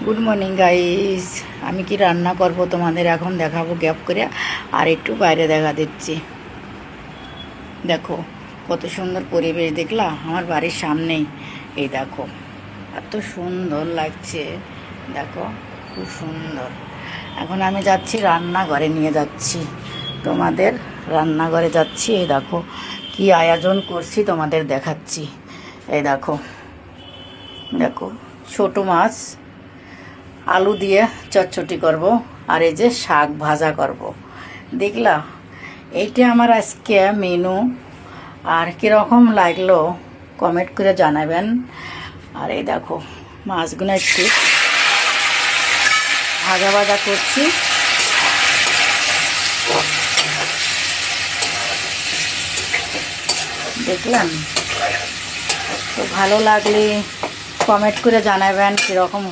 Good morning guys. আমি কি রান্না করব তোমাদের এখন দেখাবো গ্যাপ করে। আর একটু বাইরে দেখা দিচ্ছি। দেখো কত সুন্দর পরিবেশ, দেখলা? আমার বাড়ির সামনেই। এই দেখো এত সুন্দর লাগছে, দেখো খুব সুন্দর। এখন আমি যাচ্ছি রান্নাঘরে, নিয়ে যাচ্ছি তোমাদের রান্নাঘরে যাচ্ছি। এই দেখো কি আয়োজন করছি তোমাদের দেখাচ্ছি। এই দেখো দেখো ছোট মাছ আলু দিয়ে চটচটি করব, আর এই যে শাক ভাজা করব। দেখলা, এইটা আমার আজকে মেনু। আর কীরকম লাগলো কমেন্ট করে জানাবেন। আর এই দেখো মাছগুলো একটু ভাজা ভাজা করছি। দেখলাম তো ভালো লাগলে কমেন্ট করে জানাবেন কীরকম।